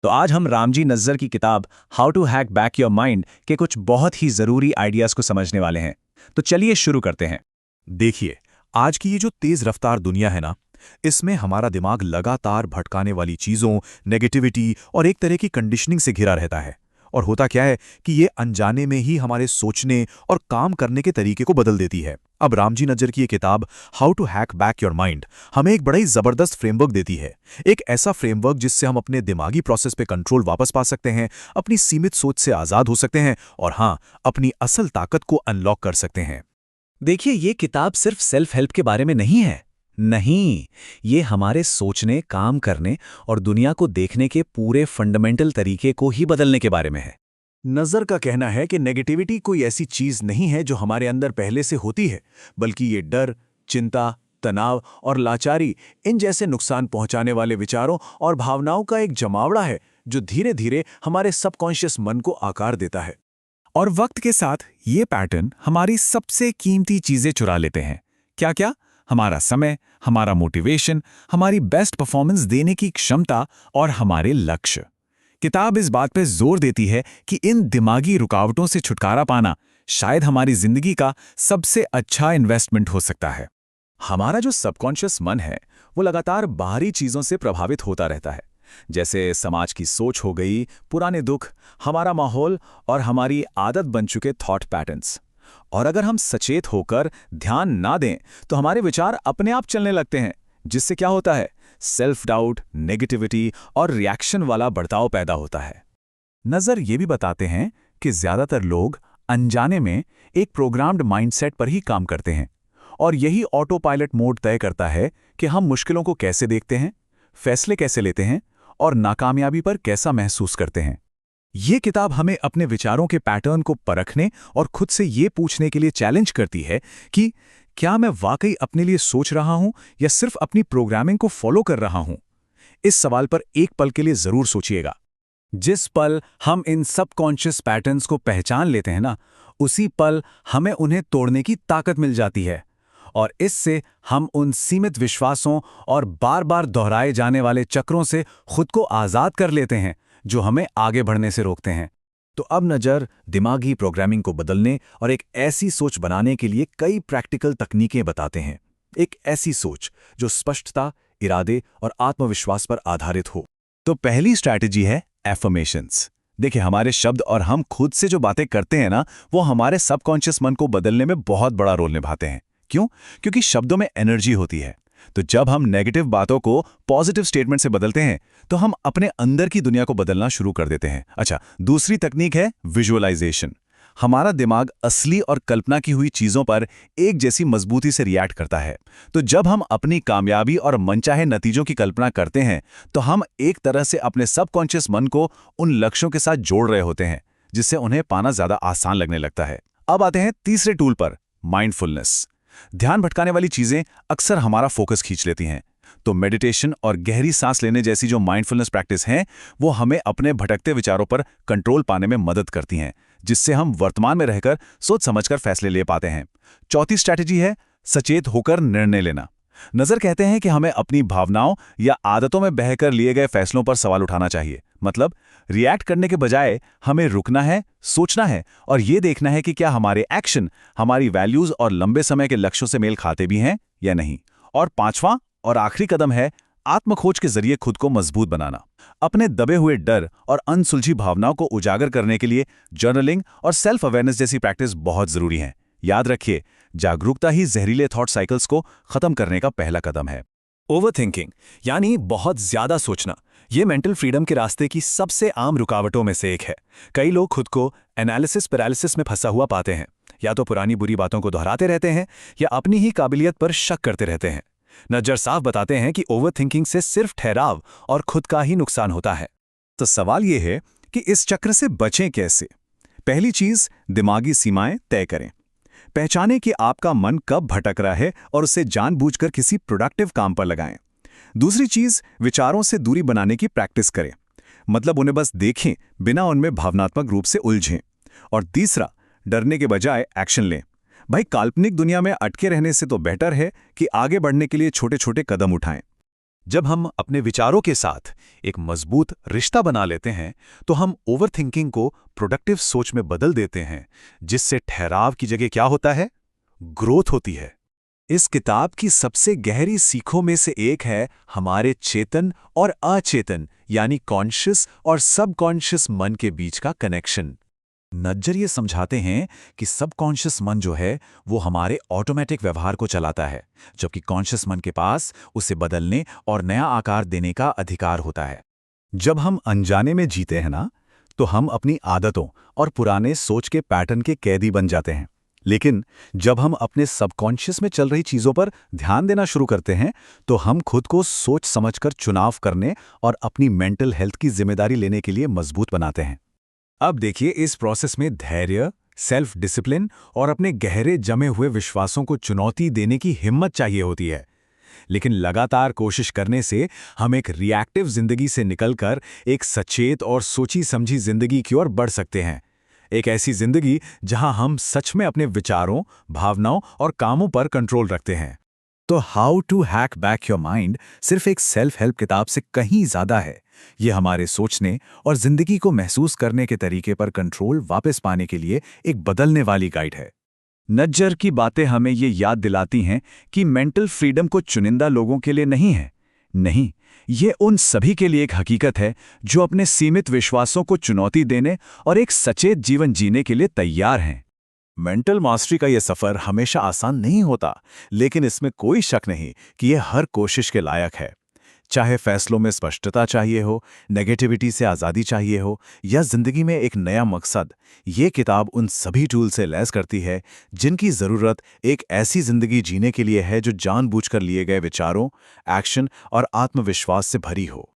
तो आज हम रामजी नज़्ज़र की किताब how to hack back your mind के कुछ बहुत ही ज़रूरी आइडियाज़ को समझने वाले हैं। तो चलिए शुरू करते हैं। देखिए, आज की ये जो तेज रफ्तार दुनिया है ना, इसमें हमारा दिमाग लगातार भटकाने वाली चीजों, नेगेटिविटी और एक तरह की कंडीशनिंग से घिरा रहता है। और होता क्या है कि ये अनजाने में ही हमारे सोचने और काम करने के तरीके को बदल देती है। अब रामजी नज़्ज़र की ये किताब how to hack back your mind हमें एक बड़ा ही जबरदस्त फ्रेमवर्क देती है। एक ऐसा फ्रेमवर्क जिससे हम अपने दिमागी प्रोसेस पे कंट्रोल वापस पा सकते हैं, अपनी सीमित सोच से आजाद हो सकते हैं और हाँ, अपनी असल ताकत को अनलॉक कर सकते हैं। देखिए, ये किताब सिर्फ सेल्फ हेल्प के बारे में नहीं है। नहीं, ये हमारे सोचने, काम करने और दुनिया को देखने के पूरे फंडामेंटल तरीके को ही बदलने के बारे में है। नज़र का कहना है कि नेगेटिविटी कोई ऐसी चीज नहीं है जो हमारे अंदर पहले से होती है, बल्कि ये डर, चिंता, तनाव और लाचारी, इन जैसे नुकसान पहुंचाने वाले विचारों और भावनाओं का एक जमावड़ा है जो धीरे धीरे हमारे सबकॉन्शियस मन को आकार देता है। और वक्त के साथ ये पैटर्न हमारी सबसे कीमती चीजें चुरा लेते हैं। क्या क्या? हमारा समय, हमारा मोटिवेशन, हमारी बेस्ट परफॉर्मेंस देने की क्षमता और हमारे लक्ष्य। किताब इस बात पे जोर देती है कि इन दिमागी रुकावटों से छुटकारा पाना शायद हमारी जिंदगी का सबसे अच्छा इन्वेस्टमेंट हो सकता है। हमारा जो सबकॉन्शियस मन है वो लगातार बाहरी चीजों से प्रभावित होता रहता है, जैसे समाज की सोच हो गई, पुराने दुख, हमारा माहौल और हमारी आदत बन चुके थॉट पैटर्न्स। और अगर हम सचेत होकर ध्यान ना दें तो हमारे विचार अपने आप चलने लगते हैं, जिससे क्या होता है, सेल्फ डाउट, नेगेटिविटी और रिएक्शन वाला बर्ताव पैदा होता है। नज़र ये भी बताते हैं कि ज्यादातर लोग अनजाने में एक प्रोग्राम्ड माइंडसेट पर ही काम करते हैं और यही ऑटो पायलट मोड तय करता है कि हम मुश्किलों को कैसे देखते हैं, फैसले कैसे लेते हैं और नाकामयाबी पर कैसा महसूस करते हैं। ये किताब हमें अपने विचारों के पैटर्न को परखने और खुद से ये पूछने के लिए चैलेंज करती है कि क्या मैं वाकई अपने लिए सोच रहा हूं या सिर्फ अपनी प्रोग्रामिंग को फॉलो कर रहा हूं। इस सवाल पर एक पल के लिए जरूर सोचिएगा। जिस पल हम इन सबकॉन्शियस पैटर्न्स को पहचान लेते हैं ना, उसी पल हमें उन्हें तोड़ने की ताकत मिल जाती है और इससे हम उन सीमित विश्वासों और बार बार दोहराए जाने वाले चक्रों से खुद को आज़ाद कर लेते हैं जो हमें आगे बढ़ने से रोकते हैं। तो अब नज़र दिमागी प्रोग्रामिंग को बदलने और एक ऐसी सोच बनाने के लिए कई प्रैक्टिकल तकनीकें बताते हैं। एक ऐसी सोच जो स्पष्टता, इरादे और आत्मविश्वास पर आधारित हो। तो पहली स्ट्रैटेजी है एफर्मेशंस। देखिए, हमारे शब्द और हम खुद से जो बातें करते हैं ना, वो हमारे सबकॉन्शियस मन को बदलने में बहुत बड़ा रोल निभाते हैं। क्यों? क्योंकि शब्दों में एनर्जी होती है। तो जब हम नेगेटिव बातों को पॉजिटिव स्टेटमेंट से बदलते हैं तो हम अपने अंदर की दुनिया को बदलना शुरू कर देते हैं। अच्छा, दूसरी तकनीक है विजुअलाइजेशन। हमारा दिमाग असली और कल्पना की हुई चीजों पर एक जैसी मजबूती से रिएक्ट करता है। तो जब हम अपनी कामयाबी और मनचाहे नतीजों की कल्पना करते हैं तो हम एक तरह से अपने सबकॉन्शियस मन को उन लक्ष्यों के साथ जोड़ रहे होते हैं, जिससे उन्हें पाना ज्यादा आसान लगने लगता है। अब आते हैं तीसरे टूल पर, माइंडफुलनेस। ध्यान भटकाने वाली चीजें अक्सर हमारा फोकस खींच लेती हैं। तो मेडिटेशन और गहरी सांस लेने जैसी जो माइंडफुलनेस प्रैक्टिस हैं, वो हमें अपने भटकते विचारों पर कंट्रोल पाने में मदद करती हैं, जिससे हम वर्तमान में रहकर सोच समझकर फैसले ले पाते हैं। चौथी स्ट्रैटेजी है सचेत होकर निर्णय लेना। नज़र कहते हैं कि हमें अपनी भावनाओं या आदतों में बहकर लिए गए फैसलों पर सवाल उठाना चाहिए। मतलब रिएक्ट करने के बजाय हमें रुकना है, सोचना है और ये देखना है कि क्या हमारे एक्शन हमारी वैल्यूज और लंबे समय के लक्ष्यों से मेल खाते भी हैं या नहीं। और पांचवां और आखिरी कदम है आत्मखोज के जरिए खुद को मजबूत बनाना। अपने दबे हुए डर और अनसुलझी भावनाओं को उजागर करने के लिए जर्नलिंग और सेल्फ अवेयरनेस जैसी प्रैक्टिस बहुत जरूरी है। याद रखिए, जागरूकता ही जहरीले थॉट साइकिल्स को खत्म करने का पहला कदम है। ओवरथिंकिंग यानी बहुत ज्यादा सोचना, ये मेंटल फ्रीडम के रास्ते की सबसे आम रुकावटों में से एक है। कई लोग खुद को एनालिसिस पैरालिसिस में फंसा हुआ पाते हैं। या तो पुरानी बुरी बातों को दोहराते रहते हैं या अपनी ही काबिलियत पर शक करते रहते हैं। नज़्ज़र साफ बताते हैं कि ओवरथिंकिंग से सिर्फ ठहराव और खुद का ही नुकसान होता है। तो सवाल यह है कि इस चक्र से बचें कैसे। पहली चीज, दिमागी सीमाएं तय करें। पहचानें कि आपका मन कब भटक रहा है और उसे जानबूझकर किसी प्रोडक्टिव काम पर लगाएं। दूसरी चीज, विचारों से दूरी बनाने की प्रैक्टिस करें। मतलब उन्हें बस देखें, बिना उनमें भावनात्मक रूप से उलझें। और तीसरा, डरने के बजाय एक्शन लें। भाई, काल्पनिक दुनिया में अटके रहने से तो बेटर है कि आगे बढ़ने के लिए छोटे छोटे कदम उठाएं। जब हम अपने विचारों के साथ एक मजबूत रिश्ता बना लेते हैं तो हम ओवरथिंकिंग को प्रोडक्टिव सोच में बदल देते हैं, जिससे ठहराव की जगह क्या होता है? ग्रोथ होती है। इस किताब की सबसे गहरी सीखों में से एक है हमारे चेतन और अचेतन यानी कॉन्शियस और सबकॉन्शियस मन के बीच का कनेक्शन। नज्जर ये समझाते हैं कि सबकॉन्शियस मन जो है वो हमारे ऑटोमेटिक व्यवहार को चलाता है, जबकि कॉन्शियस मन के पास उसे बदलने और नया आकार देने का अधिकार होता है। जब हम अनजाने में जीते हैं ना, तो हम अपनी आदतों और पुराने सोच के पैटर्न के कैदी बन जाते हैं। लेकिन जब हम अपने सबकॉन्शियस में चल रही चीज़ों पर ध्यान देना शुरू करते हैं, तो हम खुद को सोच समझकर चुनाव करने और अपनी मेंटल हेल्थ की जिम्मेदारी लेने के लिए मजबूत बनाते हैं। अब देखिए, इस प्रोसेस में धैर्य, सेल्फ डिसिप्लिन और अपने गहरे जमे हुए विश्वासों को चुनौती देने की हिम्मत चाहिए होती है। लेकिन लगातार कोशिश करने से हम एक रिएक्टिव जिंदगी से निकलकर एक सचेत और सोची समझी जिंदगी की ओर बढ़ सकते हैं। एक ऐसी जिंदगी जहां हम सच में अपने विचारों, भावनाओं और कामों पर कंट्रोल रखते हैं। तो how to hack back your mind सिर्फ एक सेल्फ हेल्प किताब से कहीं ज्यादा है। ये हमारे सोचने और जिंदगी को महसूस करने के तरीके पर कंट्रोल वापस पाने के लिए एक बदलने वाली गाइड है। नज्जर की बातें हमें ये याद दिलाती हैं कि मेंटल फ्रीडम को चुनिंदा लोगों के लिए नहीं है। नहीं, ये उन सभी के लिए एक हकीकत है जो अपने सीमित विश्वासों को चुनौती देने और एक सचेत जीवन जीने के लिए तैयार हैं। मेंटल मास्टरी का यह सफर हमेशा आसान नहीं होता, लेकिन इसमें कोई शक नहीं कि यह हर कोशिश के लायक है। चाहे फैसलों में स्पष्टता चाहिए हो, नेगेटिविटी से आज़ादी चाहिए हो या जिंदगी में एक नया मकसद, ये किताब उन सभी टूल से लैस करती है जिनकी ज़रूरत एक ऐसी जिंदगी जीने के लिए है जो जानबूझकर लिए गए विचारों, एक्शन और आत्मविश्वास से भरी हो।